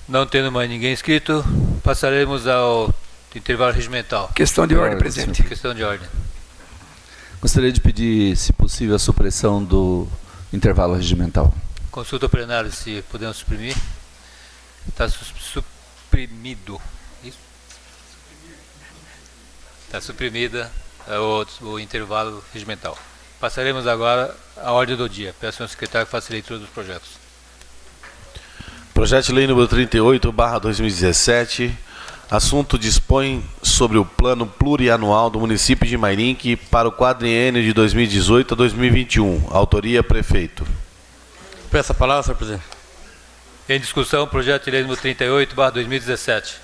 Não tendo mais ninguém inscrito, passaremos ao intervalo regimental. Questão de ordem, presidente. Questão de ordem. Gostaria de pedir, se possível, a supressão do intervalo regimental. Consulta ao plenário se podemos suprimir. Está suprimido. Isso? Está suprimida o intervalo regimental. Passaremos agora à ordem do dia. Peço ao secretário que faça a leitura dos projetos. Projeto de lei número 38/2017. Assunto dispõe sobre o plano plurianual do município de Mairinque para o quadriênio de 2018 a 2021. Autoria, prefeito. Peço a palavra, senhor presidente. Em discussão, projeto de lei número 38/2017.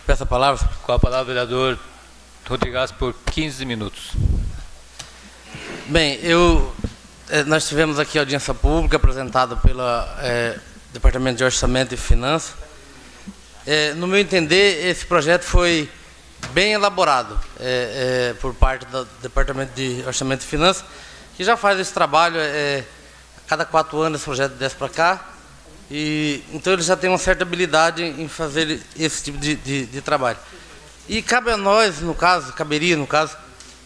Peço a palavra. Com a palavra, vereador Rodrigues, por 15 minutos. Bem, nós tivemos aqui a audiência pública apresentada pelo Departamento de Orçamento e Finanças. No meu entender, esse projeto foi bem elaborado por parte do Departamento de Orçamento e Finanças, que já faz esse trabalho, a cada 4 anos esse projeto desce para cá, e então ele já tem uma certa habilidade em fazer esse tipo de trabalho. E cabe a nós, caberia no caso,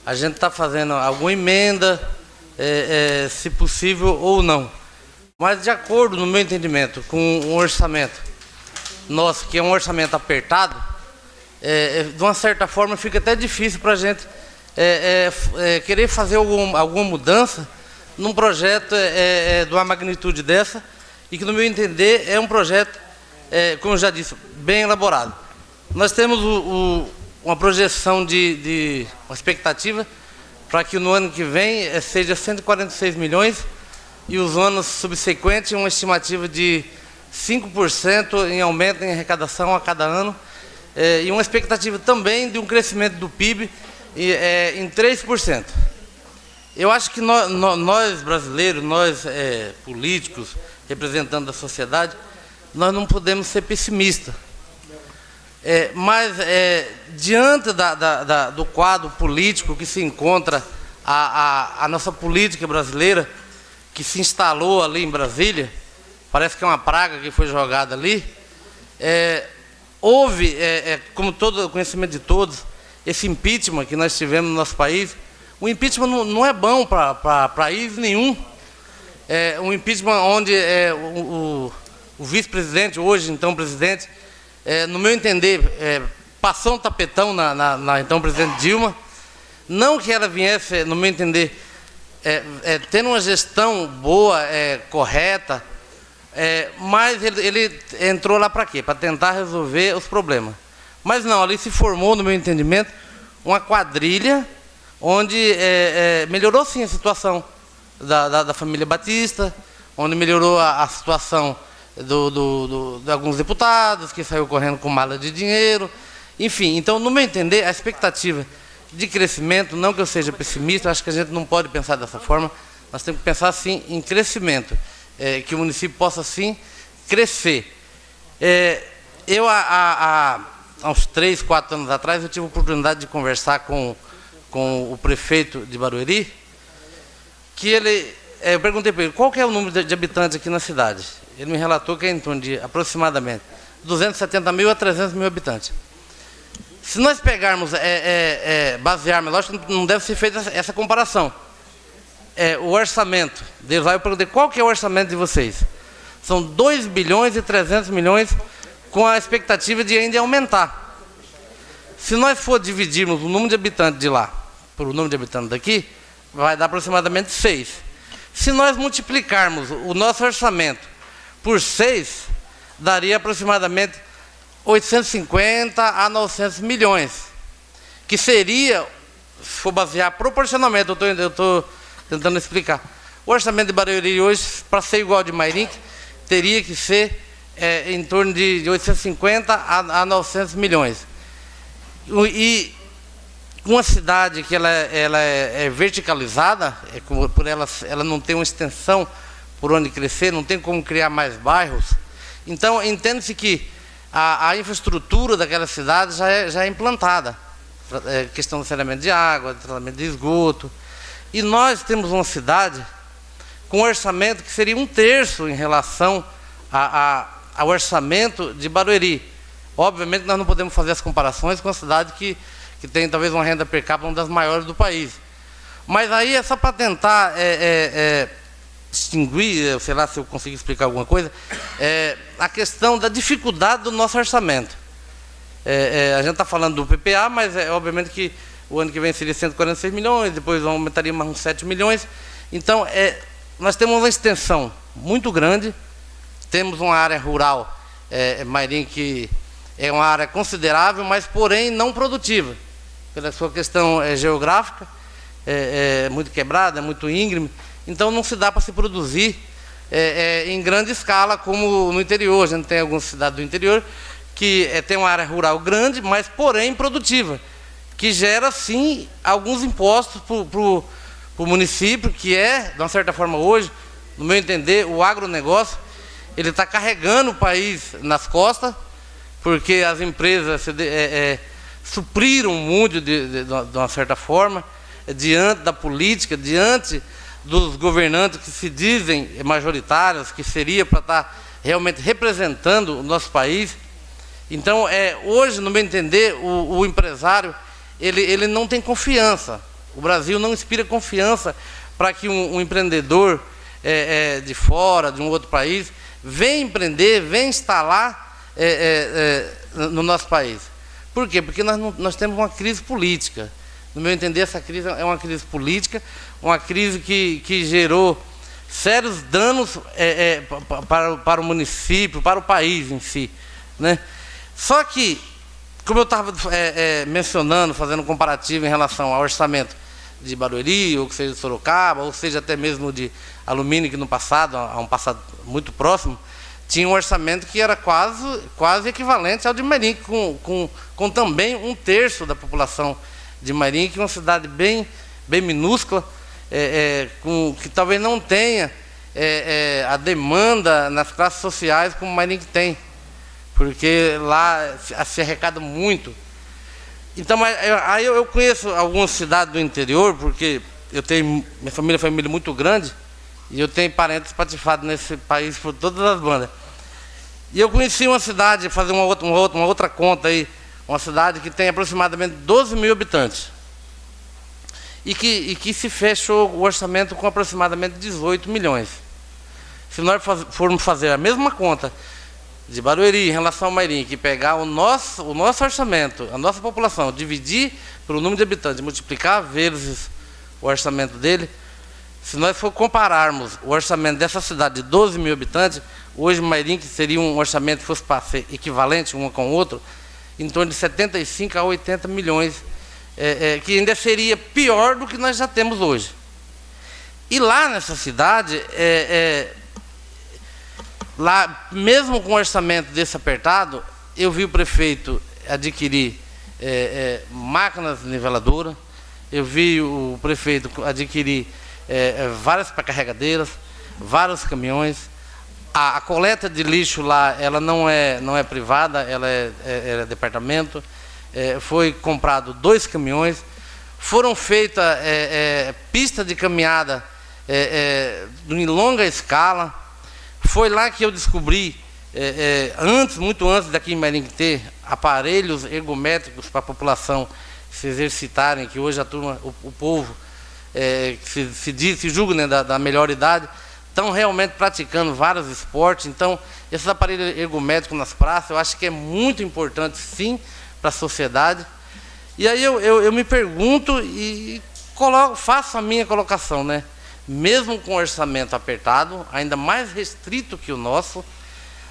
a gente está fazendo alguma emenda, se possível ou não. Mas de acordo, no meu entendimento, com um orçamento nosso, que é um orçamento apertado, de uma certa forma fica até difícil para a gente querer fazer alguma mudança num projeto de uma magnitude dessa, e que, no meu entender, é um projeto, como eu já disse, bem elaborado. Nós temos uma projeção uma expectativa para que no ano que vem seja 146 milhões e os anos subsequentes uma estimativa de 5% em aumento em arrecadação a cada ano, e uma expectativa também de um crescimento do PIB em 3%. Eu acho que nós brasileiros, nós políticos, representantes da sociedade, nós não podemos ser pessimistas. Mas, diante do quadro político que se encontra a nossa política brasileira, que se instalou ali em Brasília, parece que é uma praga que foi jogada ali, houve, como todo o conhecimento de todos, esse impeachment que nós tivemos no nosso país. O impeachment não é bom para país nenhum. Um impeachment onde o vice-presidente, hoje então presidente, no meu entender, passou um tapetão na então presidente Dilma. Não que ela viesse, no meu entender, tendo uma gestão boa, correta, mas ele entrou lá para quê? Para tentar resolver os problemas. Mas não, ali se formou, no meu entendimento, uma quadrilha onde melhorou sim a situação da família Batista, onde melhorou a situação de alguns deputados que saiu correndo com mala de dinheiro. Enfim, então, no meu entender, a expectativa de crescimento, não que eu seja pessimista, acho que a gente não pode pensar dessa forma, nós temos que pensar sim em crescimento, que o município possa sim crescer. Eu, há uns 3, 4 anos atrás, eu tive a oportunidade de conversar com o prefeito de Barueri, que eu perguntei para ele qual que é o número de habitantes aqui na cidade. Ele me relatou que é em torno de aproximadamente 270 mil a 300 mil habitantes. Se nós pegarmos, basearmos, lógico que não deve ser feita essa comparação. O orçamento deles lá, eu perguntei qual que é o orçamento de vocês. São 2 bilhões e 300 milhões com a expectativa de ainda aumentar. Se nós for dividirmos o número de habitantes de lá por o número de habitantes daqui, vai dar aproximadamente 6. Se nós multiplicarmos o nosso orçamento por 6, daria aproximadamente 850 a 900 milhões, que seria, se for basear proporcionalmente, eu estou tentando explicar. O orçamento de Barueri hoje, para ser igual ao de Mairinque, teria que ser em torno de 850 a 900 milhões. E uma cidade que ela é verticalizada, por ela não tem uma extensão por onde crescer, não tem como criar mais bairros. Então, entende-se que a infraestrutura daquela cidade já é implantada. Questão do saneamento de água, tratamento de esgoto. E nós temos uma cidade com um orçamento que seria 1/3 em relação ao orçamento de Barueri. Obviamente, nós não podemos fazer as comparações com a cidade que tem talvez uma renda per capita uma das maiores do país. Mas aí é só para tentar distinguir, sei lá se eu consigo explicar alguma coisa, a questão da dificuldade do nosso orçamento. A gente está falando do PPA, mas obviamente que o ano que vem seria 146 milhões, depois aumentaria mais uns 7 milhões. Então, nós temos uma extensão muito grande, temos uma área rural, Mairim, que é uma área considerável, mas porém não produtiva, pela sua questão geográfica, é muito quebrada, é muito íngreme, então não se dá para se produzir em grande escala como no interior. A gente tem algumas cidades do interior que tem uma área rural grande, mas porém produtiva, que gera sim alguns impostos para o município, que de uma certa forma hoje, no meu entender, o agronegócio, ele está carregando o país nas costas, porque as empresas supriram muito de uma certa forma, diante da política, diante dos governantes que se dizem majoritários, que seria para estar realmente representando o nosso país. Então, hoje, no meu entender, o empresário, ele não tem confiança. O Brasil não inspira confiança para que um empreendedor de fora, de um outro país, venha empreender, venha instalar no nosso país. Por quê? Porque nós temos uma crise política. No meu entender, essa crise é uma crise política, uma crise que gerou sérios danos para o município, para o país em si, né? Só que, como eu estava mencionando, fazendo um comparativo em relação ao orçamento de Barueri, ou que seja de Sorocaba, ou seja até mesmo de Alumínio, que no passado, há um passado muito próximo, tinha um orçamento que era quase equivalente ao de Mairim, com também 1/3 da população de Mairim, que é uma cidade bem minúscula, que talvez não tenha a demanda nas classes sociais como Mairim que tem, porque lá se arrecada muito. Então, aí eu conheço algumas cidades do interior, porque minha família é uma família muito grande, e eu tenho parentes patifados nesse país por todas as bandas. E eu conheci uma cidade, fazer uma outra conta aí, uma cidade que tem aproximadamente 12 mil habitantes. E que se fechou o orçamento com aproximadamente 18 milhões. Se nós formos fazer a mesma conta de Barueri em relação ao Mairim, que pegar o nosso orçamento, a nossa população, dividir pelo número de habitantes, multiplicar vezes o orçamento dele, se nós for compararmos o orçamento dessa cidade de 12 mil habitantes, hoje Mairim, que seria um orçamento que fosse para ser equivalente um com o outro, em torno de 75 a 80 milhões, que ainda seria pior do que nós já temos hoje. E lá nessa cidade, lá, mesmo com o orçamento desse apertado, eu vi o prefeito adquirir máquinas niveladoras, eu vi o prefeito adquirir várias carregadeiras, vários caminhões. A coleta de lixo lá, ela não é privada, ela é departamento. Foi comprado 2 caminhões, foram feitas pistas de caminhada em longa escala. Foi lá que eu descobri, muito antes daqui em Mairim ter aparelhos ergométricos para a população se exercitarem, que hoje a turma, o povo, se julga, né, da melhor idade, estão realmente praticando vários esportes. Então, esses aparelhos ergométricos nas praças, eu acho que é muito importante, sim, para a sociedade. E aí eu me pergunto e faço a minha colocação, né? Mesmo com orçamento apertado, ainda mais restrito que o nosso,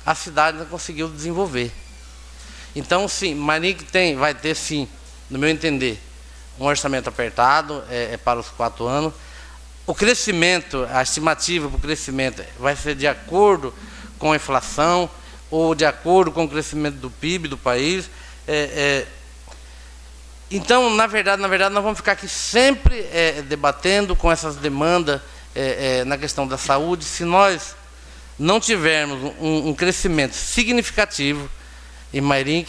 a cidade não conseguiu desenvolver. Então, sim, Mairim vai ter, sim, no meu entender, um orçamento apertado para os 4 anos. O crescimento, a estimativa para o crescimento vai ser de acordo com a inflação ou de acordo com o crescimento do PIB do país. Então, na verdade, nós vamos ficar aqui sempre debatendo com essas demandas na questão da saúde. Se nós não tivermos um crescimento significativo em Mairim,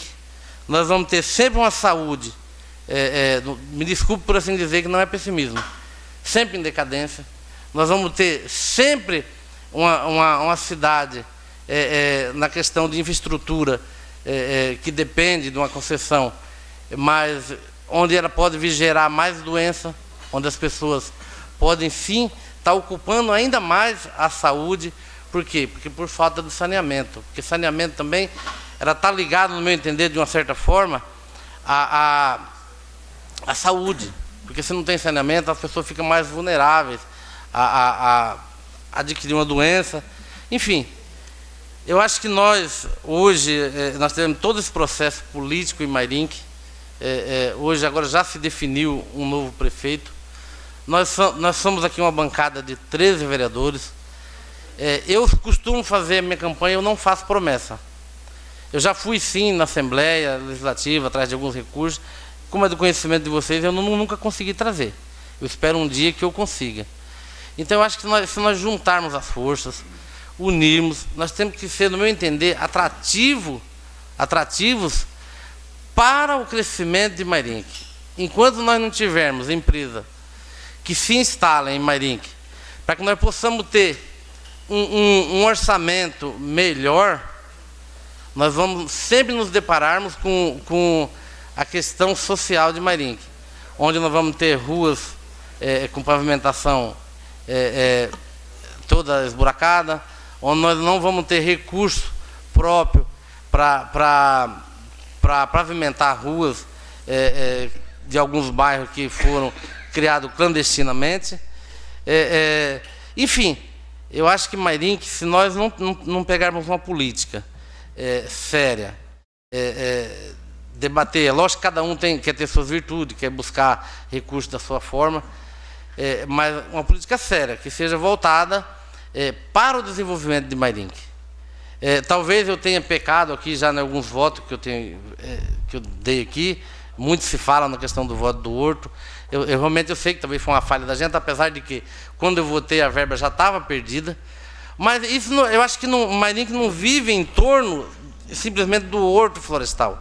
nós vamos ter sempre uma saúde, me desculpe por assim dizer, que não é pessimismo, sempre em decadência. Nós vamos ter sempre uma cidade na questão de infraestrutura, que depende de uma concessão, mas onde ela pode gerar mais doença, onde as pessoas podem sim estar ocupando ainda mais a saúde. Por quê? Porque por falta de saneamento. Porque saneamento também, ela está ligada, no meu entender, de uma certa forma, à saúde. Porque se não tem saneamento, as pessoas ficam mais vulneráveis a adquirir uma doença. Enfim, eu acho que nós, hoje, nós temos todo esse processo político em Mairinque. Hoje, agora já se definiu um novo prefeito. Nós somos aqui uma bancada de 13 vereadores. Eu costumo fazer a minha campanha, eu não faço promessa. Eu já fui sim na Assembleia Legislativa, atrás de alguns recursos. Como é do conhecimento de vocês, eu nunca consegui trazer. Eu espero um dia que eu consiga. Então eu acho que se nós juntarmos as forças, unirmos, nós temos que ser, no meu entender, atrativos para o crescimento de Mairinque. Enquanto nós não tivermos empresa que se instalem em Mairinque, para que nós possamos ter um orçamento melhor, nós vamos sempre nos depararmos com a questão social de Mairinque, onde nós vamos ter ruas com pavimentação toda esburacada, onde nós não vamos ter recurso próprio para pavimentar ruas de alguns bairros que foram criados clandestinamente. Enfim, eu acho que Mairinque, se nós não pegarmos uma política séria, debater, lógico que cada um quer ter suas virtudes, quer buscar recursos da sua forma, mas uma política séria, que seja voltada para o desenvolvimento de Mairinque. Talvez eu tenha pecado aqui já em alguns votos que eu dei aqui. Muito se fala na questão do voto do Horto. Eu realmente sei que talvez foi uma falha da gente, apesar de que quando eu votei a verba já estava perdida. Mas isso eu acho que Mairinque não vive em torno simplesmente do Horto Florestal.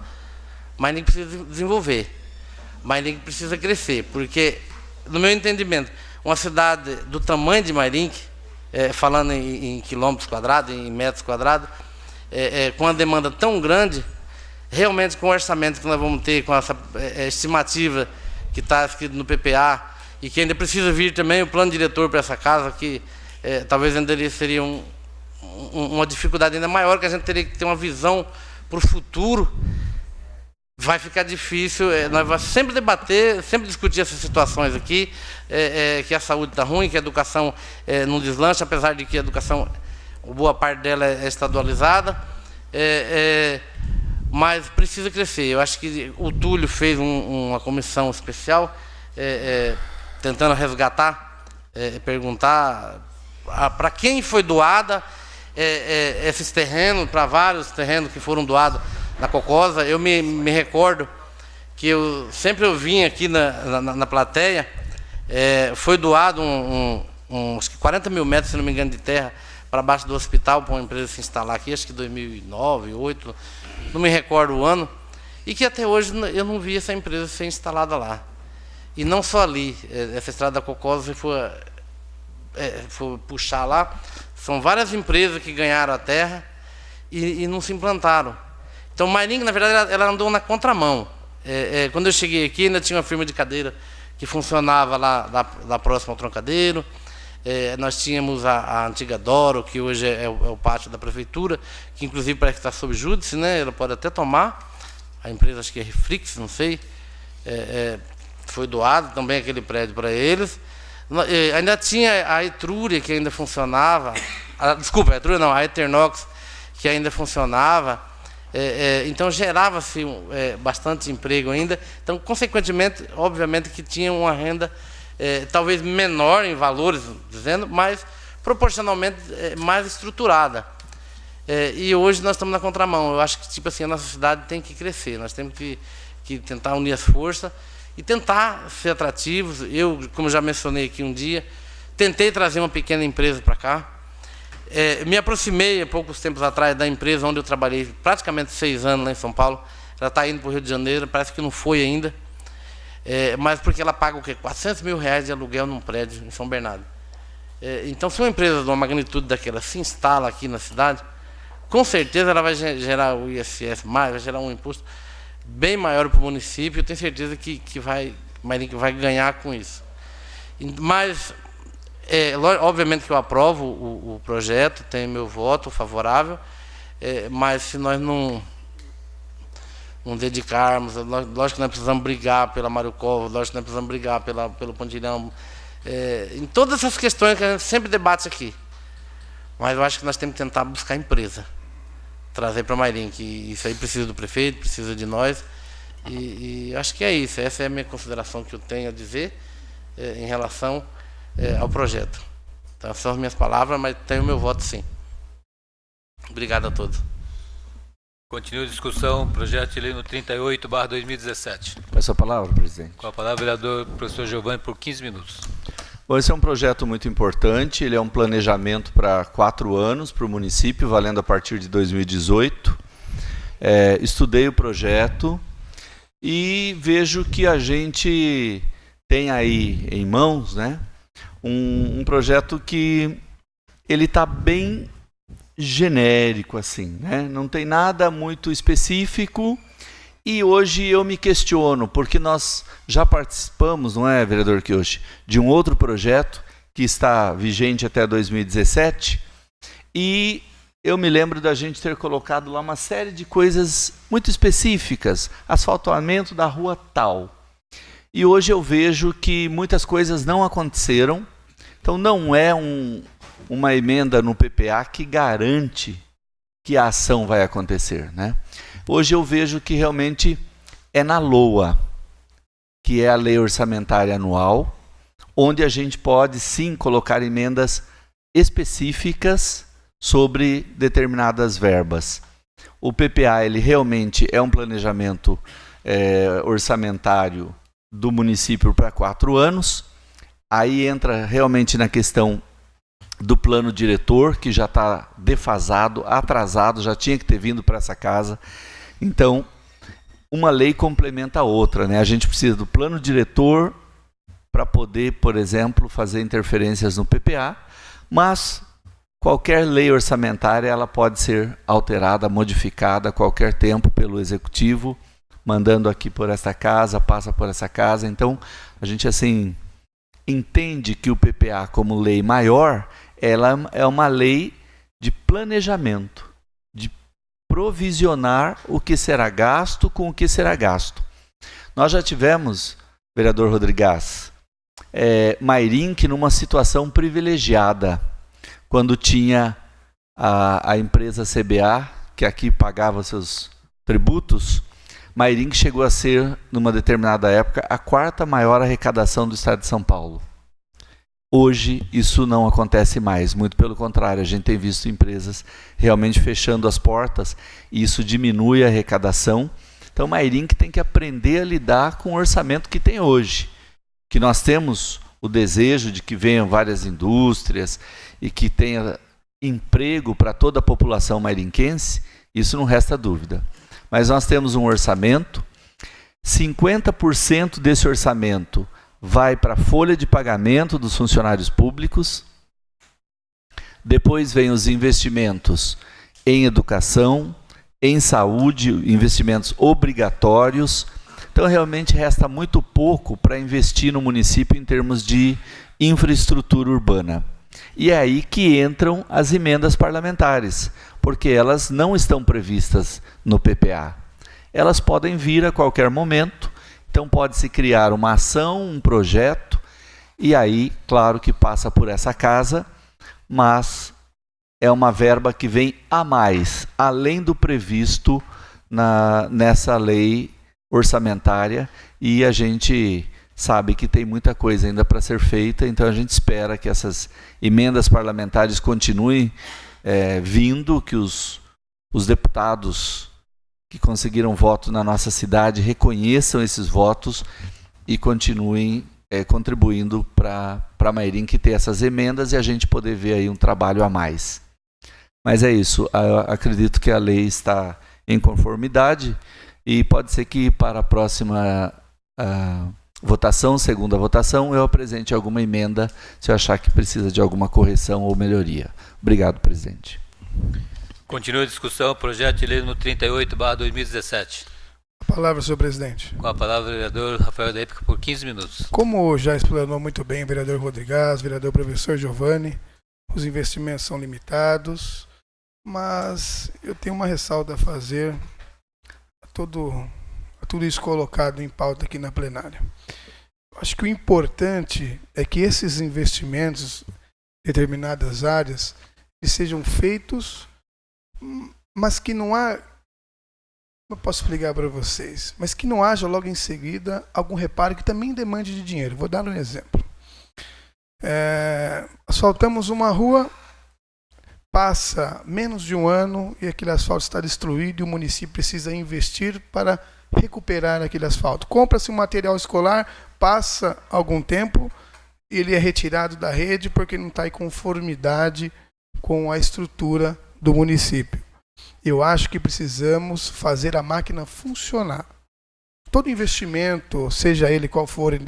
Mairinque precisa desenvolver. Mairinque precisa crescer, porque, no meu entendimento, uma cidade do tamanho de Mairinque, falando em quilômetros quadrados, em metros quadrados, com uma demanda tão grande, realmente com o orçamento que nós vamos ter, com essa estimativa que está escrito no PPA, e que ainda precisa vir também o plano diretor para essa casa, que talvez ainda seria uma dificuldade ainda maior, que a gente teria que ter uma visão para o futuro. Vai ficar difícil, nós vamos sempre debater, sempre discutir essas situações aqui, que a saúde está ruim, que a educação não deslancha, apesar de que a educação, boa parte dela é estadualizada, mas precisa crescer. Eu acho que o Túlio fez uma comissão especial, tentando resgatar, perguntar para quem foi doada esses terrenos, para vários terrenos que foram doados na Cocosa. Eu me recordo que eu sempre vim aqui na plateia, foi doado uns 40 mil metros, se não me engano, de terra para baixo do hospital, para uma empresa se instalar aqui, acho que 2009, 2008, não me recordo o ano, e que até hoje eu não vi essa empresa ser instalada lá. E não só ali, essa estrada da Cocosa, se for puxar lá, são várias empresas que ganharam a terra e não se implantaram. Então, Mairinque, na verdade, ela andou na contramão. Quando eu cheguei aqui, ainda tinha uma firma de cadeira que funcionava lá próximo ao Troncadeiro. Nós tínhamos a antiga Doro, que hoje é o pátio da prefeitura, que inclusive parece que está sob júdice, né? Ela pode até tomar. A empresa, acho que é Reflix, não sei. Foi doado também aquele prédio para eles. Ainda tinha a Etrúria, que ainda funcionava. Desculpa, a Etrúria não, a Eternox, que ainda funcionava. Então gerava-se bastante emprego ainda. Então, consequentemente, obviamente que tinha uma renda talvez menor em valores, dizendo, mas proporcionalmente mais estruturada. E hoje nós estamos na contramão. Eu acho que, tipo assim, a nossa cidade tem que crescer. Nós temos que tentar unir as forças e tentar ser atrativos. Eu, como já mencionei aqui um dia, tentei trazer uma pequena empresa para cá. Me aproximei há poucos tempos atrás da empresa onde eu trabalhei praticamente 6 anos lá em São Paulo. Ela está indo para o Rio de Janeiro, parece que não foi ainda. Mas porque ela paga o quê? 400 mil reais de aluguel num prédio em São Bernardo. Então, se uma empresa de uma magnitude daquela se instala aqui na cidade, com certeza ela vai gerar o ISS mais, vai gerar um imposto bem maior para o município. Eu tenho certeza que Mairinque vai ganhar com isso. Mas, obviamente que eu aprovo o projeto, tenho meu voto favorável, mas se nós não dedicarmos, lógico que nós precisamos brigar pela Mário Covas, lógico que nós precisamos brigar pelo Pontilhão, em todas essas questões que a gente sempre debate aqui. Mas eu acho que nós temos que tentar buscar empresa, trazer para Mairinque. Isso aí precisa do prefeito, precisa de nós. E acho que é isso. Essa é a minha consideração que eu tenho a dizer em relação ao projeto. Então, essas são as minhas palavras, mas tenho o meu voto sim. Obrigado a todos. Continua a discussão, projeto de lei no 38/2017. Peço a palavra, presidente. Com a palavra, vereador professor Giovanni, por 15 minutos. Bom, esse é um projeto muito importante, ele é um planejamento para 4 anos para o município, valendo a partir de 2018. Estudei o projeto e vejo que a gente tem aí em mãos, né, um projeto que ele está bem genérico, assim, né? Não tem nada muito específico. E hoje eu me questiono, porque nós já participamos, não é, vereador Kiyoshi, de um outro projeto que está vigente até 2017, e eu me lembro da gente ter colocado lá uma série de coisas muito específicas, asfaltamento da rua tal. E hoje eu vejo que muitas coisas não aconteceram, então não é uma emenda no PPA que garante que a ação vai acontecer, né? Hoje eu vejo que realmente é na LOA, que é a Lei Orçamentária Anual, onde a gente pode sim colocar emendas específicas sobre determinadas verbas. O PPA ele realmente é um planejamento orçamentário do município para 4 anos. Aí entra realmente na questão do plano diretor, que já está defasado, atrasado, já tinha que ter vindo para essa casa. Então, uma lei complementa a outra, né? A gente precisa do plano diretor para poder, por exemplo, fazer interferências no PPA, mas qualquer lei orçamentária ela pode ser alterada, modificada a qualquer tempo pelo Executivo, mandando aqui por esta casa, passa por essa casa. Então, a gente assim entende que o PPA como lei maior, ela é uma lei de planejamento, de provisionar o que será gasto com o que será gasto. Nós já tivemos, vereador Rodrigues, Mairinque numa situação privilegiada, quando tinha a empresa CBA, que aqui pagava seus tributos. Mairinque chegou a ser, numa determinada época, a 4ª maior arrecadação do estado de São Paulo. Hoje, isso não acontece mais, muito pelo contrário, a gente tem visto empresas realmente fechando as portas, e isso diminui a arrecadação. Então, Mairinque tem que aprender a lidar com o orçamento que tem hoje, que nós temos o desejo de que venham várias indústrias e que tenha emprego para toda a população mairinquense, isso não resta dúvida. Mas nós temos um orçamento, 50% desse orçamento vai para a folha de pagamento dos funcionários públicos, depois vem os investimentos em educação, em saúde, investimentos obrigatórios. Então realmente resta muito pouco para investir no município em termos de infraestrutura urbana. E é aí que entram as emendas parlamentares, porque elas não estão previstas no PPA. Elas podem vir a qualquer momento. Então pode-se criar uma ação, um projeto, e aí, claro que passa por essa casa, mas é uma verba que vem a mais, além do previsto nessa lei orçamentária, e a gente sabe que tem muita coisa ainda para ser feita, então a gente espera que essas emendas parlamentares continuem vindo, que os deputados que conseguiram voto na nossa cidade reconheçam esses votos e continuem contribuindo para Mairinque ter essas emendas e a gente poder ver aí um trabalho a mais. Mas é isso, eu acredito que a lei está em conformidade e pode ser que para a próxima votação, segunda votação, eu apresente alguma emenda se eu achar que precisa de alguma correção ou melhoria. Obrigado, presidente. Continua a discussão, projeto de lei número 38/2017. A palavra, senhor presidente. Com a palavra o vereador Rafael da Épica por 15 minutos. Como já explanou muito bem o vereador Rodrigues, vereador professor Giovanni, os investimentos são limitados, mas eu tenho uma ressalva a fazer a tudo isso colocado em pauta aqui na plenária. Acho que o importante é que esses investimentos em determinadas áreas eles sejam feitos, mas que não há, não posso explicar para vocês, mas que não haja logo em seguida algum reparo que também demande de dinheiro. Vou dar um exemplo. Asfaltamos uma rua, passa menos de um ano e aquele asfalto está destruído e o município precisa investir para recuperar aquele asfalto. Compra-se um material escolar, passa algum tempo, ele é retirado da rede porque não está em conformidade com a estrutura do município. Eu acho que precisamos fazer a máquina funcionar. Todo investimento, seja ele qual for, em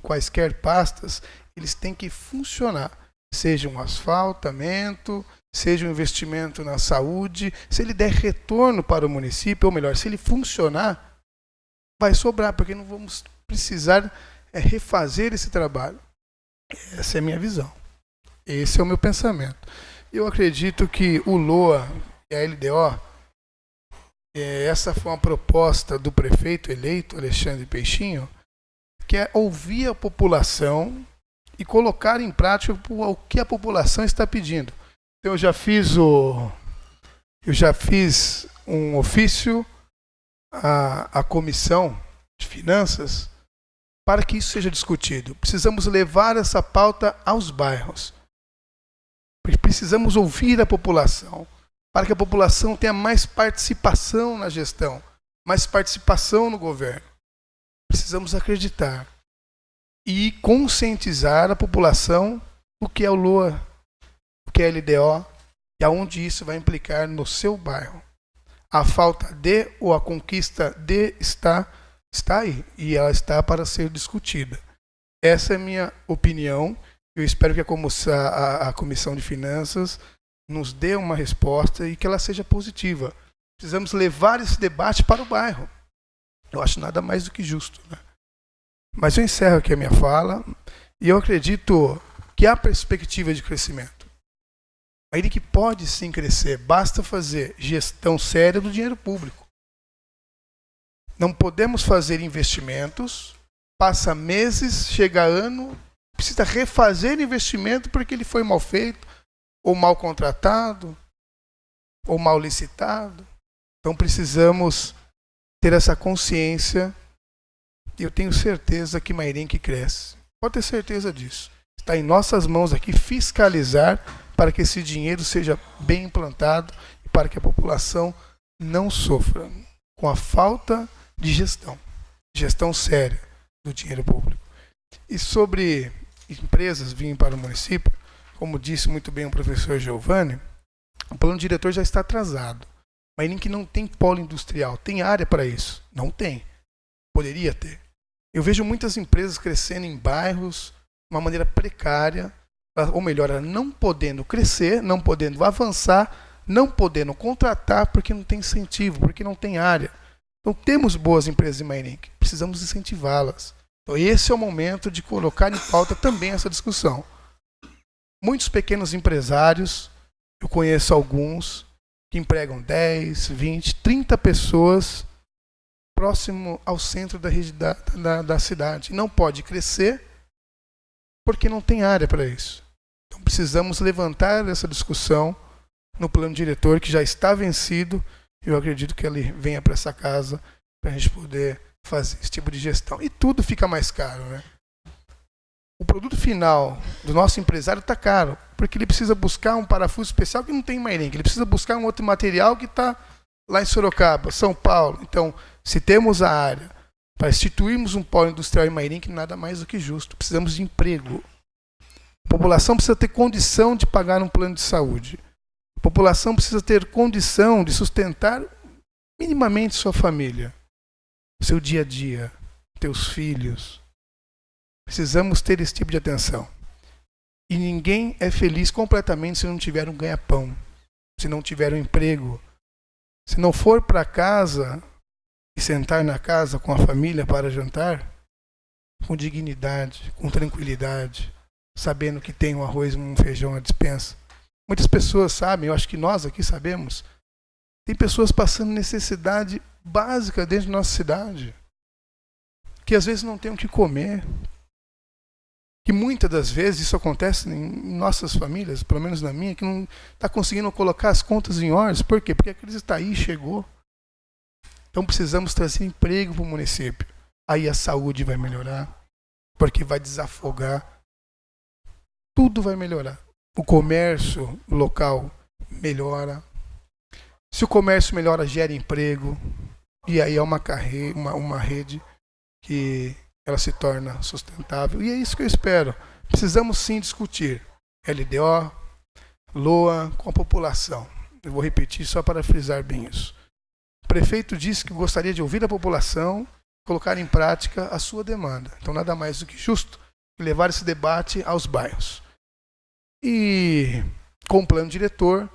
quaisquer pastas, eles têm que funcionar. Seja um asfaltamento, seja um investimento na saúde, se ele der retorno para o município, ou melhor, se ele funcionar, vai sobrar, porque não vamos precisar refazer esse trabalho. Essa é a minha visão. Esse é o meu pensamento. Eu acredito que o LOA e a LDO, essa foi uma proposta do prefeito eleito, Alexandre Peixinho, que é ouvir a população e colocar em prática o que a população está pedindo. Eu já fiz um ofício à Comissão de Finanças para que isso seja discutido. Precisamos levar essa pauta aos bairros. Precisamos ouvir a população, para que a população tenha mais participação na gestão, mais participação no governo. Precisamos acreditar e conscientizar a população o que é o LOA, o que é a LDO e aonde isso vai implicar no seu bairro. A falta de ou a conquista de está aí e ela está para ser discutida. Essa é a minha opinião. Eu espero que a Comissão de Finanças nos dê uma resposta e que ela seja positiva. Precisamos levar esse debate para o bairro. Eu acho nada mais do que justo, né? Mas eu encerro aqui a minha fala e eu acredito que há perspectiva de crescimento. Mairink pode sim crescer, basta fazer gestão séria do dinheiro público. Não podemos fazer investimentos, passa meses, chega ano, precisa refazer investimento porque ele foi mal feito, ou mal contratado, ou mal licitado. Então precisamos ter essa consciência e eu tenho certeza que Mairink cresce. Pode ter certeza disso. Está em nossas mãos aqui fiscalizar para que esse dinheiro seja bem implantado e para que a população não sofra com a falta de gestão séria do dinheiro público. E sobre empresas virem para o município, como disse muito bem o professor Giovanni, o plano diretor já está atrasado. Mairink não tem polo industrial, tem área para isso? Não tem. Poderia ter. Eu vejo muitas empresas crescendo em bairros de uma maneira precária, ou melhor, não podendo crescer, não podendo avançar, não podendo contratar porque não tem incentivo, porque não tem área. Então temos boas empresas em Mairink, precisamos incentivá-las. Então esse é o momento de colocar em pauta também essa discussão. Muitos pequenos empresários, eu conheço alguns, que empregam 10, 20, 30 pessoas próximo ao centro da cidade. Não pode crescer porque não tem área para isso. Então precisamos levantar essa discussão no plano diretor que já está vencido. Eu acredito que ele venha para essa casa para a gente poder fazer esse tipo de gestão. E tudo fica mais caro, né? O produto final do nosso empresário está caro, porque ele precisa buscar um parafuso especial que não tem em Mairink. Ele precisa buscar um outro material que está lá em Sorocaba, São Paulo. Então, se temos a área para instituirmos um polo industrial em Mairink, nada mais do que justo. Precisamos de emprego. A população precisa ter condição de pagar um plano de saúde. A população precisa ter condição de sustentar minimamente sua família, seu dia a dia, teus filhos. Precisamos ter esse tipo de atenção. E ninguém é feliz completamente se não tiver um ganha-pão, se não tiver um emprego. Se não for para casa e sentar na casa com a família para jantar, com dignidade, com tranquilidade, sabendo que tem um arroz e um feijão à dispensa. Muitas pessoas sabem, eu acho que nós aqui sabemos, tem pessoas passando necessidade básica dentro da nossa cidade, que às vezes não tem o que comer, que muitas das vezes isso acontece em nossas famílias, pelo menos na minha, que não está conseguindo colocar as contas em ordem. Por quê? Porque a crise está aí, chegou. Então precisamos trazer emprego para o município. Aí a saúde vai melhorar, porque vai desafogar. Tudo vai melhorar. O comércio local melhora. Se o comércio melhora, gera emprego. E aí é uma rede que ela se torna sustentável. E é isso que eu espero. Precisamos sim discutir LDO, LOA com a população. Eu vou repetir só para frisar bem isso. O prefeito disse que gostaria de ouvir a população, colocar em prática a sua demanda. Então nada mais do que justo levar esse debate aos bairros. E com o plano diretor,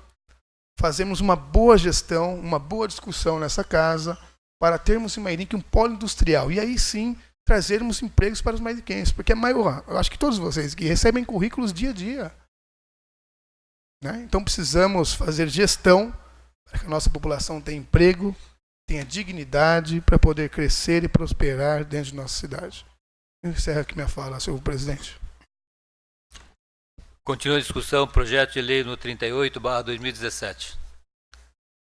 fazemos uma boa gestão, uma boa discussão nessa casa, para termos em Mairinque um polo industrial. E aí sim, trazermos empregos para os mairiquenses. Porque a maior, eu acho que todos vocês que recebem currículos dia a dia. Né? Então precisamos fazer gestão para que a nossa população tenha emprego, tenha dignidade para poder crescer e prosperar dentro de nossa cidade. Eu encerro aqui minha fala, senhor presidente. Continua a discussão, projeto de lei no 38/2017.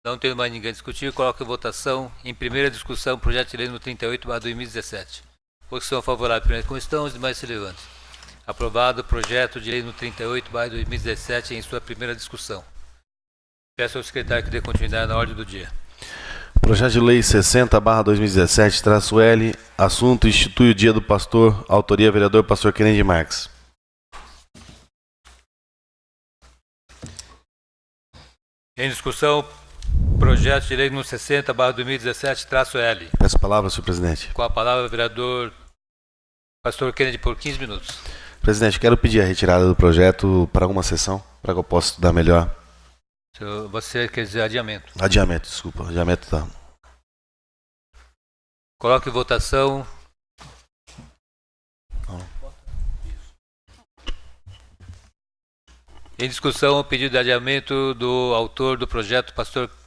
Não tendo mais ninguém a discutir, coloco em votação, em primeira discussão, projeto de lei no 38/2017. Posição favorável, primeira comissão, os demais se levantem. Aprovado o projeto de lei no 38/2017 em sua primeira discussão. Peço ao secretário que dê continuidade na ordem do dia. Projeto de lei 60/2017-L, assunto institui o dia do pastor, autoria vereador pastor Kennedy Marques. Em discussão, projeto de lei no 60/2017-L. Peço a palavra, senhor presidente. Com a palavra, vereador pastor Kennedy, por 15 minutos. Presidente, quero pedir a retirada do projeto para uma sessão, para que eu possa estudar melhor. Você quer dizer adiamento? Adiamento, desculpa. Adiamento tá. Coloque em votação. Em discussão, o pedido de adiamento do autor do projeto,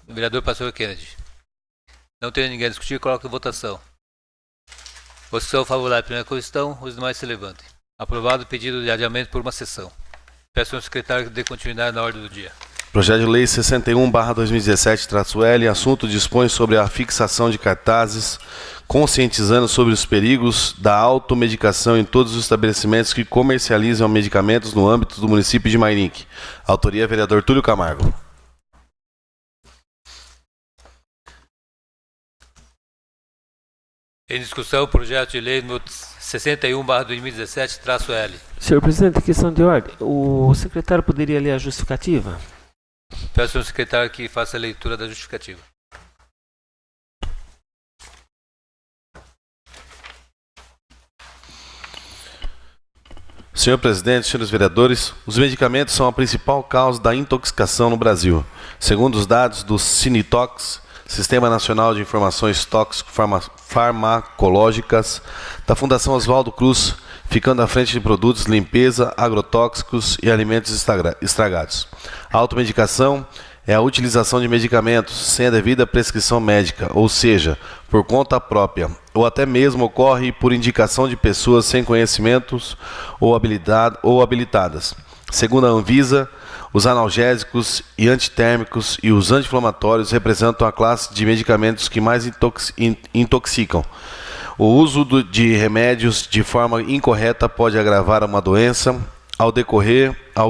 vereador pastor Kennedy. Não tendo ninguém a discutir, coloque em votação. Posição favorável à primeira questão, os demais se levantem. Aprovado o pedido de adiamento por uma sessão. Peço ao secretário que dê continuidade na ordem do dia. Projeto de lei 61/2017-L, assunto dispõe sobre a fixação de cartazes, conscientizando sobre os perigos da automedicação em todos os estabelecimentos que comercializam medicamentos no âmbito do município de Mairinque. Autoria, vereador Túlio Camargo. Em discussão, o projeto de lei no 61/2017-L. Senhor presidente, questão de ordem. O secretário poderia ler a justificativa? Peço ao secretário que faça a leitura da justificativa. Senhor presidente, senhores vereadores, os medicamentos são a principal causa da intoxicação no Brasil. Segundo os dados do Cinetox, Sistema Nacional de Informações Tóxico-Farmacológicas, da Fundação Oswaldo Cruz, ficando à frente de produtos de limpeza, agrotóxicos e alimentos estragados. A automedicação é a utilização de medicamentos sem a devida prescrição médica, ou seja, por conta própria, ou até mesmo ocorre por indicação de pessoas sem conhecimentos ou habilitadas. Segundo a Anvisa, os analgésicos e antitérmicos e os anti-inflamatórios representam a classe de medicamentos que mais intoxicam. O uso de remédios de forma incorreta pode agravar uma doença ao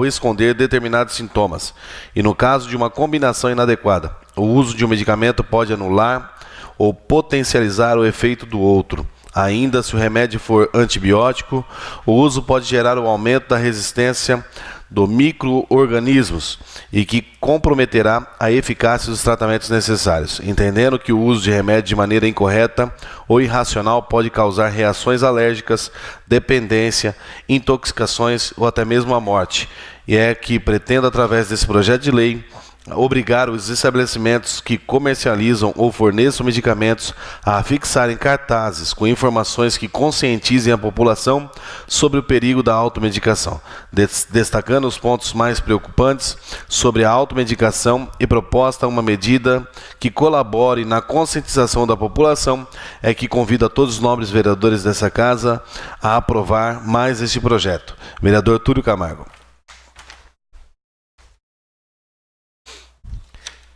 esconder determinados sintomas. E no caso de uma combinação inadequada, o uso de um medicamento pode anular ou potencializar o efeito do outro. Ainda, se o remédio for antibiótico, o uso pode gerar o aumento da resistência do micro-organismos e que comprometerá a eficácia dos tratamentos necessários, entendendo que o uso de remédio de maneira incorreta ou irracional pode causar reações alérgicas, dependência, intoxicações ou até mesmo a morte. E é que pretendo, através desse projeto de lei, obrigar os estabelecimentos que comercializam ou forneçam medicamentos a fixarem cartazes com informações que conscientizem a população sobre o perigo da automedicação, destacando os pontos mais preocupantes sobre a automedicação e proposta uma medida que colabore na conscientização da população, é que convido a todos os nobres vereadores dessa casa a aprovar mais este projeto. Vereador Túlio Camargo.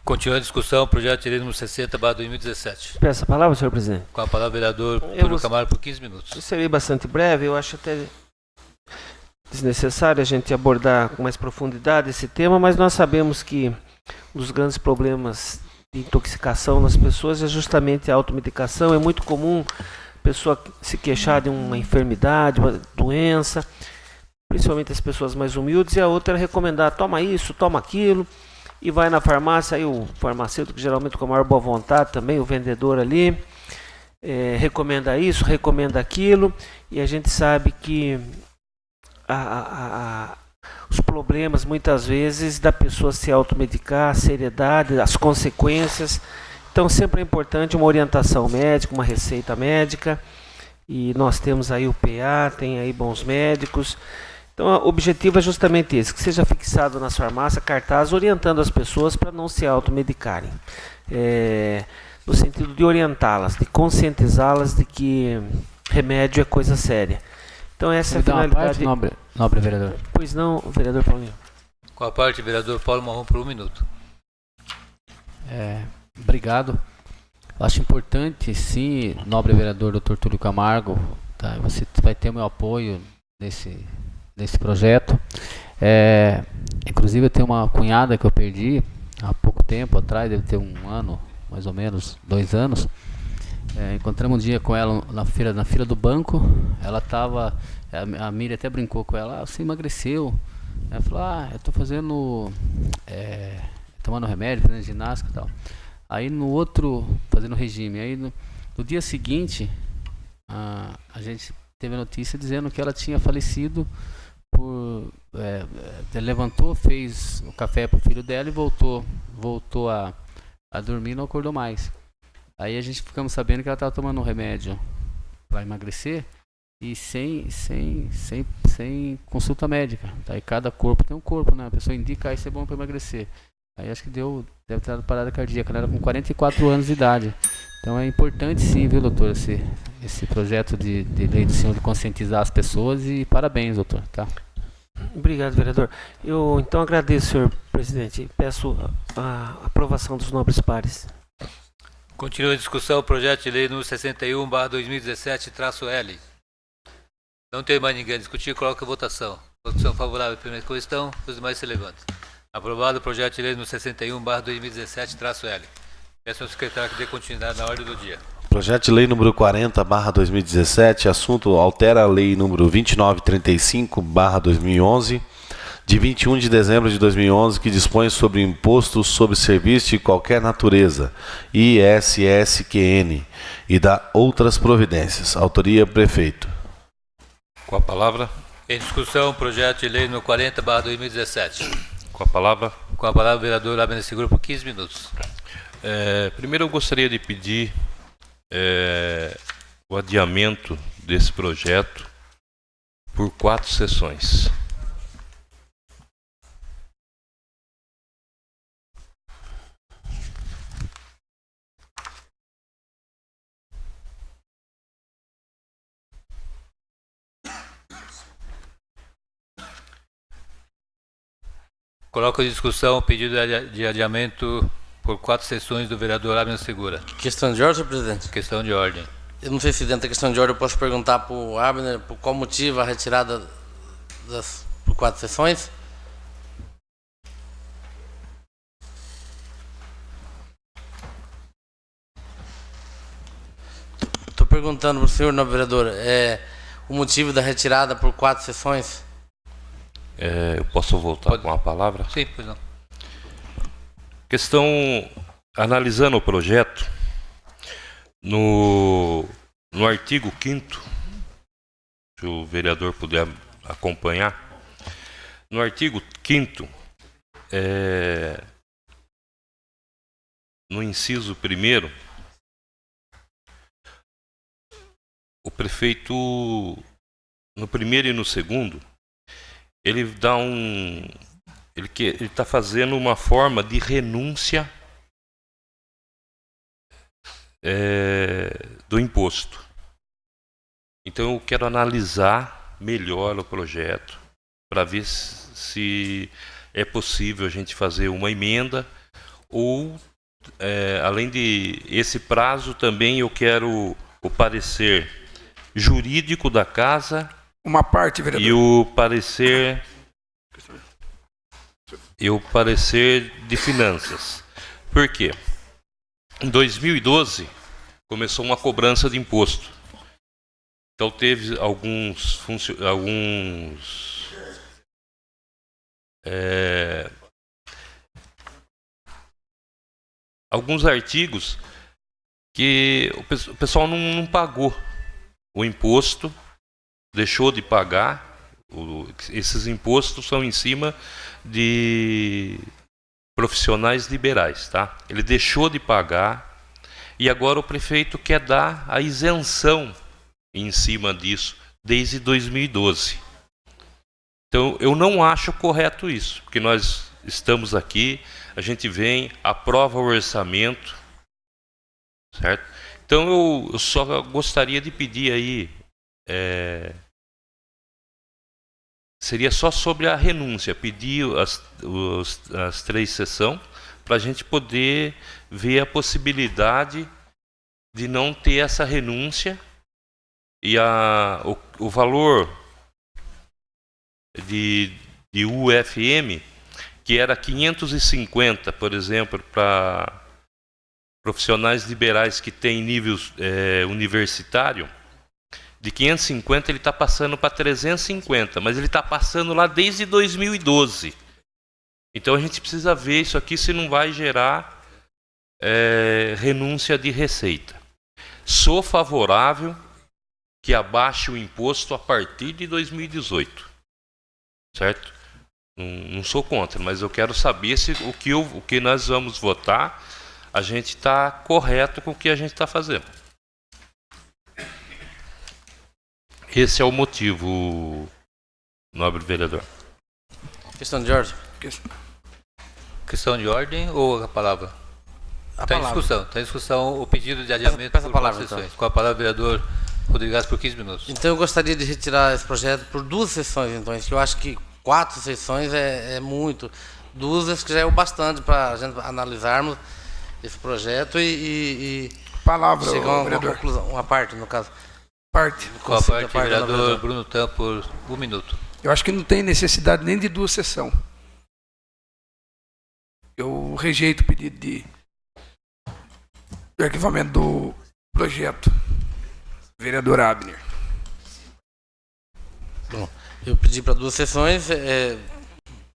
Continua a discussão, projeto de lei número 60/2017. Peço a palavra, senhor presidente. Com a palavra o vereador Túlio Camargo por 15 minutos. Eu serei bastante breve, eu acho até desnecessário a gente abordar com mais profundidade esse tema, mas nós sabemos que um dos grandes problemas de intoxicação nas pessoas é justamente a automedicação. É muito comum a pessoa se queixar de uma enfermidade, uma doença, principalmente as pessoas mais humildes, e a outra é recomendar, toma isso, toma aquilo, e vai na farmácia, aí o farmacêutico, geralmente com a maior boa vontade também, o vendedor ali, recomenda isso, recomenda aquilo, e a gente sabe que os problemas, muitas vezes, da pessoa se automedicar, a seriedade, as consequências. Então, sempre é importante uma orientação médica, uma receita médica, e nós temos aí o PA, tem aí bons médicos. Então, o objetivo é justamente esse, que seja fixado nas farmácias cartaz orientando as pessoas para não se automedicarem. No sentido de orientá-las, de conscientizá-las de que remédio é coisa séria. Então, essa é a finalidade. Nobre vereador. Pois não, vereador Paulinho. Com a parte, vereador Paulo Marrom por 1 minuto. Obrigado. Eu acho importante, sim, nobre vereador Dr. Túlio Camargo, tá? Você vai ter o meu apoio nesse projeto. Inclusive eu tenho uma cunhada que eu perdi há pouco tempo atrás, deve ter 1 ano, mais ou menos, 2 anos. Encontramos um dia com ela na fila do banco. Ela estava, a Miriam até brincou com ela, você emagreceu. Ela falou, eu estou fazendo, tomando remédio, fazendo ginástica e tal. Aí no outro, fazendo regime. Aí no dia seguinte, a gente teve a notícia dizendo que ela tinha falecido levantou, fez o café pro filho dela e voltou a dormir e não acordou mais. Aí a gente ficamos sabendo que ela estava tomando um remédio para emagrecer e sem consulta médica. Aí cada corpo tem um corpo, né? A pessoa indica, isso é bom para emagrecer. Aí acho que deve ter dado parada cardíaca. Ela era com 44 anos de idade. Então é importante sim, viu, doutor, esse projeto de lei do senhor de conscientizar as pessoas, e parabéns, doutor, tá? Obrigado, vereador. Eu então agradeço, senhor presidente, e peço a aprovação dos nobres pares. Continua a discussão, projeto de lei número 61/2017-L. Não tem mais ninguém a discutir, coloca a votação. Votação favorável, primeira questão, os demais se levantam. Aprovado o projeto de lei número 61/2017-L. Peço ao secretário que dê continuidade na ordem do dia. Projeto de lei número 40/2017, assunto altera a lei número 2935/2011, de 21 de dezembro de 2011, que dispõe sobre o imposto sobre serviço de qualquer natureza, ISSQN, e dá outras providências. Autoria, prefeito. Com a palavra. Em discussão, projeto de lei número 40/2017. Com a palavra. Com a palavra, o vereador Abner Seguro por 15 minutos. Primeiro eu gostaria de pedir o adiamento desse projeto por 4 sessões. Coloco em discussão o pedido de adiamento por 4 sessões do vereador Abner Segura. Questão de ordem, senhor presidente? Questão de ordem. Eu não sei se dentro da questão de ordem eu posso perguntar para o Abner por qual motivo a retirada por 4 sessões. Estou perguntando para o senhor, nobre vereador, o motivo da retirada por 4 sessões? Eu posso voltar com a palavra? Sim, pois não. Questão, analisando o projeto, no artigo 5º, se o vereador puder acompanhar, no artigo 5º, no inciso 1º, o prefeito, no 1º e no 2º, ele dá ele está fazendo uma forma de renúncia do imposto. Então eu quero analisar melhor o projeto para ver se é possível a gente fazer uma emenda ou, além de esse prazo, também eu quero o parecer jurídico da casa Uma parte, vereador. e o parecer de finanças. Por quê? Em 2012 começou uma cobrança de imposto. Então teve alguns artigos que o pessoal não pagou o imposto, deixou de pagar. Esses impostos são em cima de profissionais liberais, tá? Ele deixou de pagar e agora o prefeito quer dar a isenção em cima disso desde 2012. Então eu não acho correto isso, porque nós estamos aqui, a gente vem, aprova o orçamento, certo? Então eu só gostaria de pedir aí, seria só sobre a renúncia, pedir as 3 sessões para a gente poder ver a possibilidade de não ter essa renúncia e o valor de UFM, que era 550, por exemplo, para profissionais liberais que têm nível universitário, de 550 ele está passando para 350, mas ele está passando lá desde 2012. Então a gente precisa ver isso aqui se não vai gerar renúncia de receita. Sou favorável que abaixe o imposto a partir de 2018, certo? Não sou contra, mas eu quero saber se o que nós vamos votar, a gente está correto com o que a gente está fazendo. Esse é o motivo, nobre vereador. Questão de ordem. Questão de ordem ou a palavra? Está em discussão. Está em discussão o pedido de adiamento Peça a por palavra, 4 sessões. Com a palavra, vereador Rodrigo Gassi, por 15 minutos. Então eu gostaria de retirar esse projeto por 2 sessões, então, que eu acho que 4 sessões é muito. 2 que já é o bastante para a gente analisarmos esse projeto e Palavra, chegar a uma vereador. conclusão, uma parte, no caso. Parte. Com a parte, vereador Bruno Tan, por 1 minuto. Eu acho que não tem necessidade nem de 2 sessões. Eu rejeito o pedido de arquivamento do projeto. Vereador Abner. Bom, eu pedi para 2 sessões,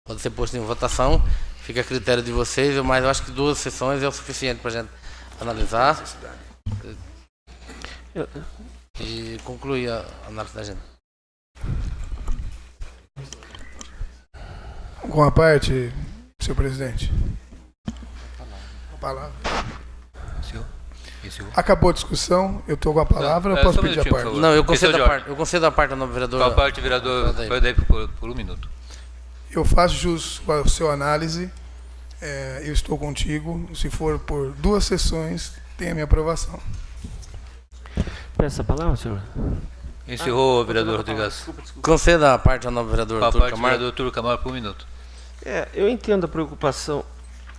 pode ser posto em votação, fica a critério de vocês, mas eu acho que 2 sessões é o suficiente para a gente analisar e concluir a análise da gente. Com a parte, senhor presidente. A palavra. Acabou a discussão, eu estou com a palavra, eu posso pedir a parte? Não, eu concedo a parte ao novo vereador. Com a parte, vereador, por 1 minuto. Eu faço jus com a sua análise, eu estou contigo. Se for por 2 sessões, tem a minha aprovação. Peça a palavra, senhor. Encerrou, vereador Rodrigo Gassi. Conceda a parte ao novo vereador. Com a parte, vereador Túlio Camargo, por 1 minuto. Eu entendo a preocupação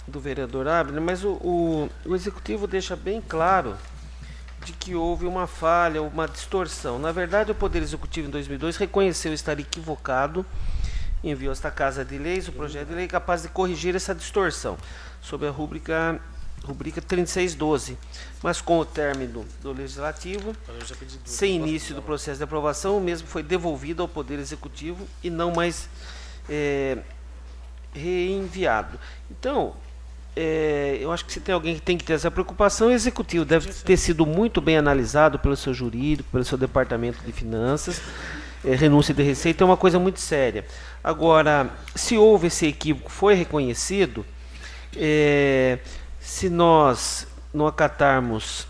do vereador Abner, mas o executivo deixa bem claro de que houve uma falha, uma distorção. Na verdade, o Poder Executivo, em 2002, reconheceu estar equivocado, enviou esta Casa de Leis o projeto de lei capaz de corrigir essa distorção, sob a rubrica 3612. Mas com o término do Legislativo, sem início do processo de aprovação, o mesmo foi devolvido ao Poder Executivo e não mais reenviado. Então, eu acho que se tem alguém que tem que ter essa preocupação, o executivo deve ter sido muito bem analisado pelo seu jurídico, pelo seu departamento de finanças. Renúncia de receita é uma coisa muito séria. Agora, se houve esse equívoco, foi reconhecido, se nós não acatarmos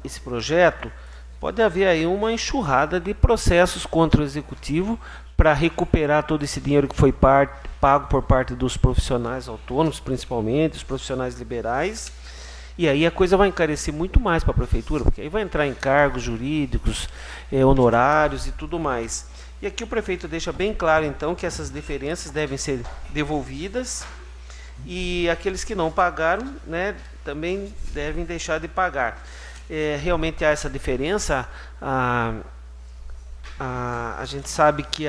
esse projeto, pode haver aí uma enxurrada de processos contra o executivo para recuperar todo esse dinheiro que foi pago por parte dos profissionais autônomos, principalmente, os profissionais liberais, e aí a coisa vai encarecer muito mais para a prefeitura, porque aí vai entrar encargos jurídicos, honorários e tudo mais. E aqui o prefeito deixa bem claro, então, que essas diferenças devem ser devolvidas e aqueles que não pagaram, né, também devem deixar de pagar. Realmente há essa diferença. A gente sabe que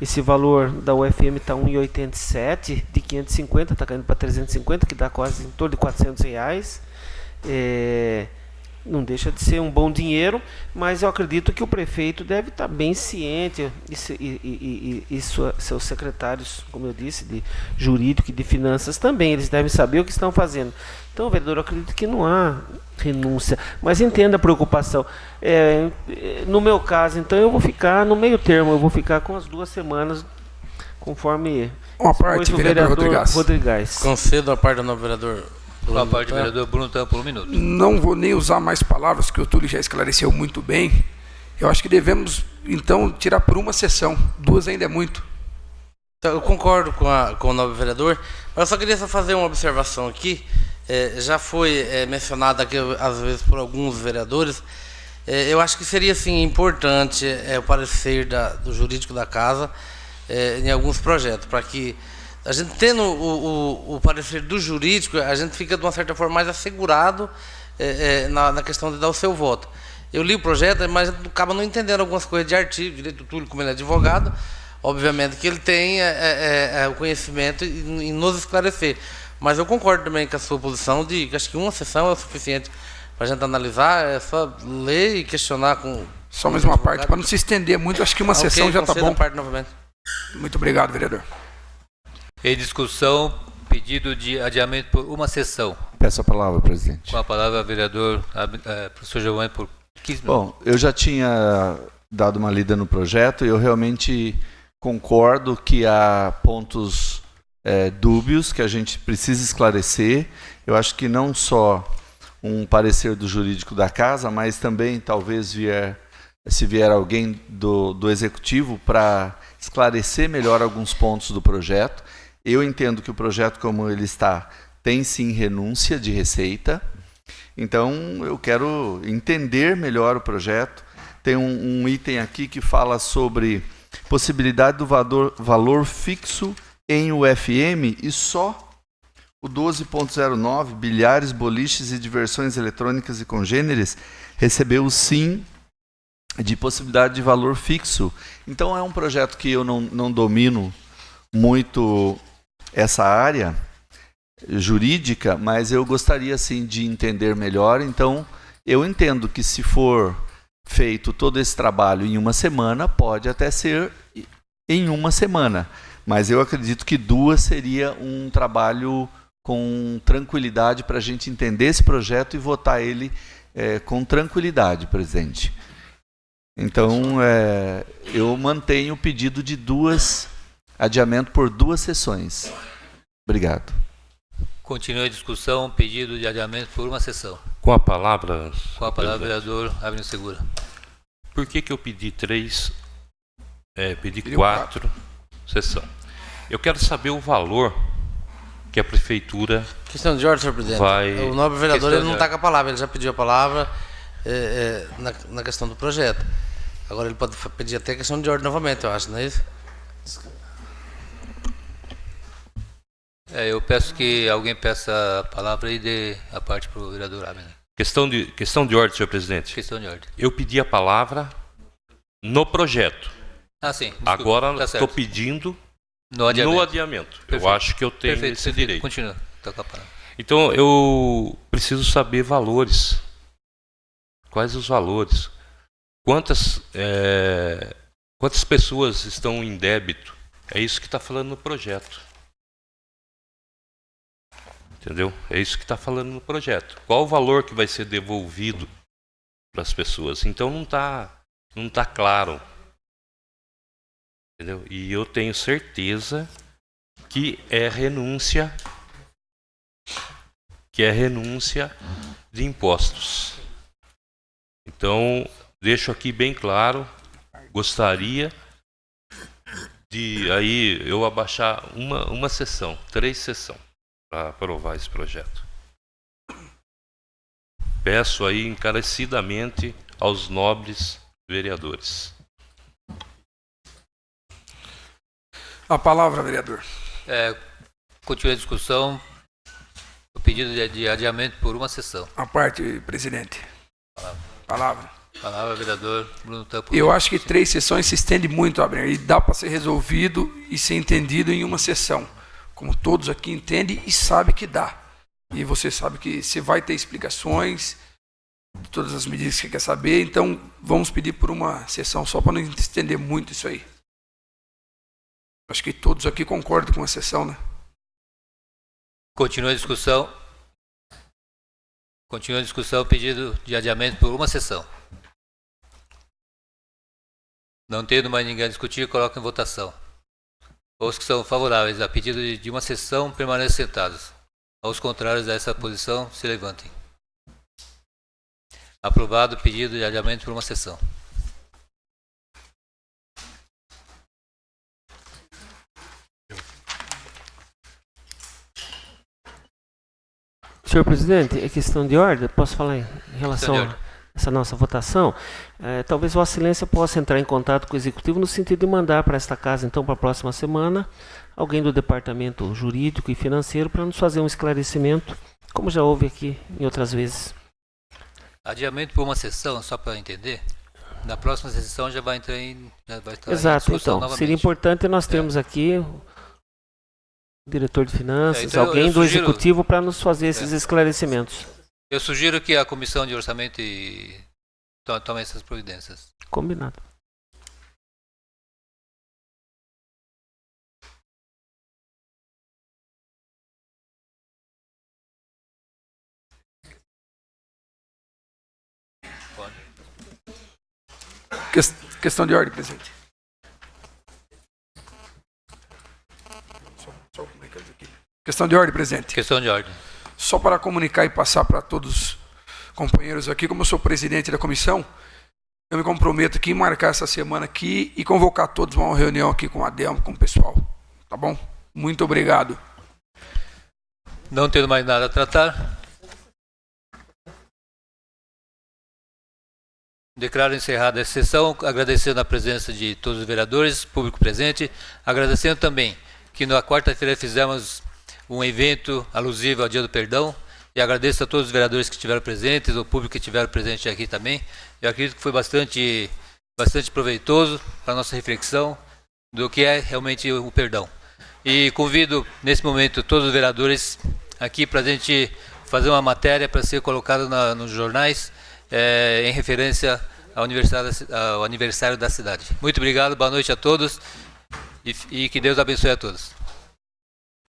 esse valor da UFM está 1,87, de 550 está caindo para 350, que dá quase em torno de R$400. Não deixa de ser um bom dinheiro, mas eu acredito que o prefeito deve estar bem ciente, e seus secretários, como eu disse, de jurídico e de finanças também, eles devem saber o que estão fazendo. Então, vereador, eu acredito que não há renúncia, mas entenda a preocupação. No meu caso, então, eu vou ficar no meio termo, eu vou ficar com as 2 semanas, conforme Uma parte, o vereador Rodrigues. Concedo a parte do novo vereador. Com a parte do vereador Bruno Tampo, por 1 minuto. Não vou nem usar mais palavras, que o Túlio já esclareceu muito bem. Eu acho que devemos, então, tirar por uma sessão. 2 ainda é muito. Então, eu concordo com o novo vereador, mas eu só queria fazer uma observação aqui. Já foi mencionado aqui, às vezes, por alguns vereadores. Eu acho que seria, assim, importante o parecer do jurídico da casa em alguns projetos, para que a gente tendo o parecer do jurídico, a gente fica de uma certa forma mais assegurado na questão de dar o seu voto. Eu li o projeto, mas a gente acaba não entendendo algumas coisas de artigo, direito do Túlio, como ele é advogado, obviamente que ele tem o conhecimento em nos esclarecer. Mas eu concordo também com a sua posição de que acho que uma sessão é o suficiente para a gente analisar, é só ler e questionar com... Só mais uma parte, para não se estender muito, acho que uma sessão já está bom. Parte novamente. Muito obrigado, vereador. Em discussão, pedido de adiamento por uma sessão. Peço a palavra, presidente. Com a palavra, vereador professor Giovanni, por 15 minutos. Bom, eu já tinha dado uma lida no projeto e eu realmente concordo que há pontos dúbios que a gente precisa esclarecer. Eu acho que não só um parecer do jurídico da casa, mas também talvez se vier alguém do executivo para esclarecer melhor alguns pontos do projeto. Eu entendo que o projeto, como ele está, tem sim renúncia de receita. Então, eu quero entender melhor o projeto. Tem um item aqui que fala sobre possibilidade do valor fixo em UFM e só o 12.09, bilhares, boliches e diversões eletrônicas e congêneres, recebeu sim de possibilidade de valor fixo. Então, é um projeto que eu não domino muito essa área jurídica, mas eu gostaria sim de entender melhor. Então, eu entendo que se for feito todo esse trabalho em uma semana, pode até ser em uma semana, mas eu acredito que 2 seria um trabalho com tranquilidade para a gente entender esse projeto e votar ele com tranquilidade, presidente. Então, eu mantenho o pedido de adiamento por 2 sessões. Obrigado. Continua a discussão, pedido de adiamento por uma sessão. Com a palavra... Com a palavra, vereador Abner Segura. Por que eu pedi 3, pedi 4 sessão? Eu quero saber o valor que a prefeitura Questão de ordem, senhor presidente. O nobre vereador ele não está com a palavra, ele já pediu a palavra na questão do projeto. Agora ele pode pedir até questão de ordem novamente, eu acho, não é isso? Eu peço que alguém peça a palavra e dê a parte para o vereador Abner. Questão de ordem, senhor presidente. Questão de ordem. Eu pedi a palavra no projeto. Sim. Desculpa, agora estou pedindo no adiamento. Perfeito. Eu acho que eu tenho Perfeito, esse direito. Continua. Tá com a palavra. Então, eu preciso saber valores. Quais os valores? Quantas pessoas estão em débito É isso que está falando no projeto. Entendeu? É isso que está falando no projeto. Qual o valor que vai ser devolvido para as pessoas? Então não tá claro. Entendeu? E eu tenho certeza que é renúncia de impostos. Então, deixo aqui bem claro, gostaria de aí eu abaixar uma sessão, 3 sessões, para aprovar esse projeto. Peço aí encarecidamente aos nobres vereadores. A palavra, vereador. Continua a discussão. O pedido de adiamento por uma sessão. A parte, presidente. Palavra. Palavra, vereador Bruno Tampo. Eu acho que 3 sessões se estende muito, Abner, e dá para ser resolvido e ser entendido em uma sessão. Como todos aqui entendem e sabem que dá. E você sabe que você vai ter explicações de todas as medidas que você quer saber, então vamos pedir por uma sessão só para não estender muito isso aí. Acho que todos aqui concordam com a sessão, né? Continua a discussão. Continua a discussão, pedido de adiamento por uma sessão. Não tendo mais ninguém a discutir, coloco em votação. Os que são favoráveis a pedido de uma sessão permaneçam sentados. Aos contrários a essa posição, se levantem. Aprovado o pedido de adiamento por uma sessão. Senhor presidente, é questão de ordem. Posso falar em relação a essa nossa votação? Talvez Vossa Excelência possa entrar em contato com o Executivo no sentido de mandar para esta casa, então, para a próxima semana, alguém do Departamento Jurídico e Financeiro para nos fazer um esclarecimento, como já houve aqui em outras vezes. Adiamento por uma sessão, só para entender, na próxima sessão já vai entrar em Exato, discussão então, novamente. seria importante nós termos aqui o diretor de finanças, então alguém eu do sugiro, Executivo para nos fazer esses esclarecimentos. Eu sugiro que a Comissão de Orçamento tome essas providências. Combinado. Questão de ordem, presidente. Questão de ordem, presidente. Questão de ordem. Só para comunicar e passar para todos os companheiros aqui, como eu sou presidente da comissão, eu me comprometo aqui em marcar essa semana aqui e convocar todos a uma reunião aqui com a Delma, com o pessoal. Tá bom? Muito obrigado. Não tendo mais nada a tratar, declaro encerrada essa sessão, agradecendo a presença de todos os vereadores, público presente, agradecendo também que na quarta-feira fizemos um evento alusivo ao Dia do Perdão, e agradeço a todos os vereadores que estiveram presentes, o público que estiveram presente aqui também. Eu acredito que foi bastante proveitoso para a nossa reflexão do que é realmente o perdão. E convido, nesse momento, todos os vereadores aqui para a gente fazer uma matéria para ser colocada nos jornais, em referência ao aniversário da cidade. Muito obrigado, boa noite a todos e que Deus abençoe a todos.